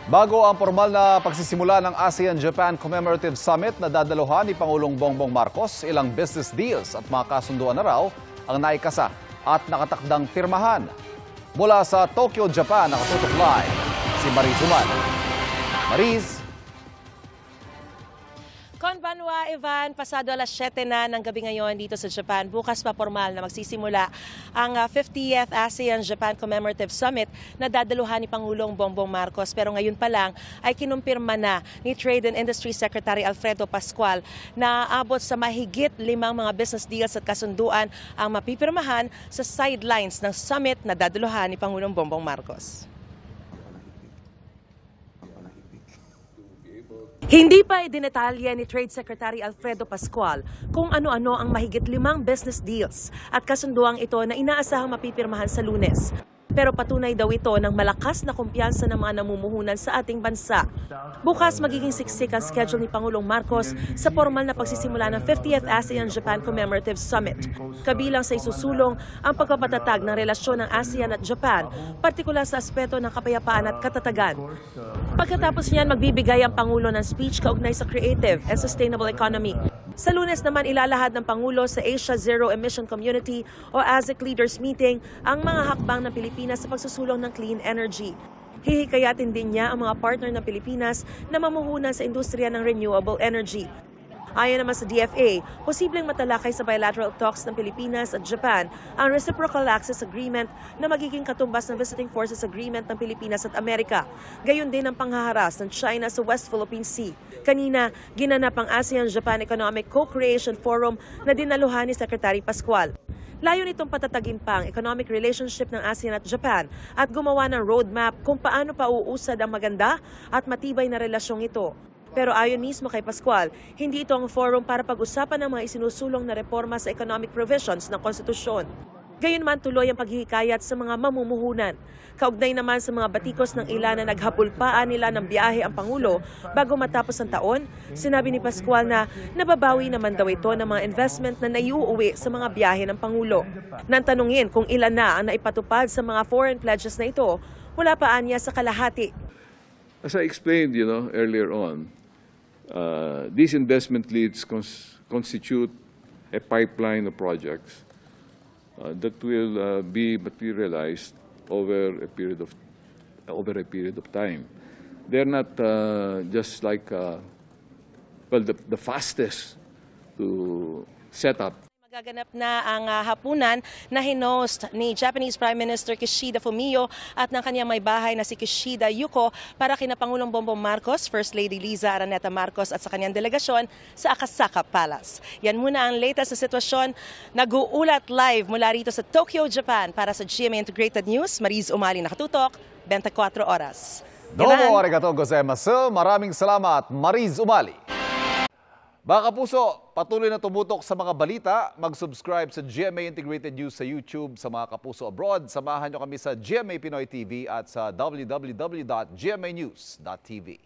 Bago ang formal na pagsisimula ng ASEAN-Japan Commemorative Summit na dadaluhan ni Pangulong Bongbong Marcos, ilang business deals at mga kasunduan na raw ang naikasa at nakatakdang pirmahan. Mula sa Tokyo, Japan, nakatutok live si Mariz Umal. Mariz. Konbanwa, Ivan, pasado alas 7 na ng gabi ngayon dito sa Japan. Bukas pa formal na magsisimula ang 50th ASEAN-Japan Commemorative Summit na dadaluhan ni Pangulong Bongbong Marcos. Pero ngayon pa lang ay kinumpirma na ni Trade and Industry Secretary Alfredo Pascual na abot sa mahigit 5 mga business deals at kasunduan ang mapipirmahan sa sidelines ng summit na dadaluhan ni Pangulong Bongbong Marcos. Hindi pa idinetalya ni Trade Secretary Alfredo Pascual kung ano-ano ang mahigit 5 business deals at kasunduang ito na inaasahang mapipirmahan sa Lunes. Pero patunay daw ito ng malakas na kumpiyansa ng mga namumuhunan sa ating bansa. Bukas magiging siksik ang schedule ni Pangulong Marcos sa formal na pagsisimula ng 50th ASEAN-Japan Commemorative Summit. Kabilang sa isusulong ang pagpapatatag ng relasyon ng ASEAN at Japan, partikular sa aspeto ng kapayapaan at katatagan. Pagkatapos niyan, magbibigay ang Pangulo ng speech kaugnay sa creative and sustainable economy. Sa Lunes naman, ilalahad ng Pangulo sa Asia Zero Emission Community o AZEC Leaders Meeting ang mga hakbang ng Pilipinas sa pagsusulong ng clean energy. Hihikayatin din niya ang mga partner ng Pilipinas na mamuhunan sa industriya ng renewable energy. Ayon naman sa DFA, posibleng matalakay sa bilateral talks ng Pilipinas at Japan ang Reciprocal Access Agreement na magiging katumbas ng Visiting Forces Agreement ng Pilipinas at Amerika. Gayon din ang panghaharas ng China sa West Philippine Sea. Kanina, ginanap ang ASEAN-Japan Economic Co-Creation Forum na dinaluhan ni Secretary Pascual. Layo nitong patatagin pa ang economic relationship ng ASEAN at Japan at gumawa ng roadmap kung paano pa uusad ang maganda at matibay na relasyong ito. Pero ayon mismo kay Pascual, hindi ito ang forum para pag-usapan ng mga isinusulong na reforma sa economic provisions ng konstitusyon. Gayunman tuloy ang paghihikayat sa mga mamumuhunan. Kaugnay naman sa mga batikos ng ilan na naghapulpaan nila ng biyahe ang Pangulo bago matapos ang taon, sinabi ni Pascual na nababawi naman daw ito ng mga investment na naiuuwi sa mga biyahe ng Pangulo. Nang tanungin kung ilan na ang naipatupad sa mga foreign pledges na ito, wala pa anya sa kalahati. As I explained, earlier on, these investment leads constitute a pipeline of projects that will be materialized over a period of time. They're not just like the fastest to set up. Magaganap na ang hapunan na hinost ni Japanese Prime Minister Kishida Fumio at ng kanyang may bahay na si Kishida Yuko para kina Pangulong Bongbong Marcos, First Lady Liza Araneta Marcos at sa kanyang delegasyon sa Akasaka Palace. Yan muna ang latest sa sitwasyon. Nag-uulat live mula rito sa Tokyo, Japan para sa GMA Integrated News. Mariz Umali, nakatutok, 24 oras. Domo arigatou gozaimasu. Maraming salamat, Mariz Umali. Mga kapuso, patuloy na tumutok sa mga balita. Mag-subscribe sa GMA Integrated News sa YouTube. Sa mga kapuso abroad, samahan nyo kami sa GMA Pinoy TV at sa www.gmanews.tv.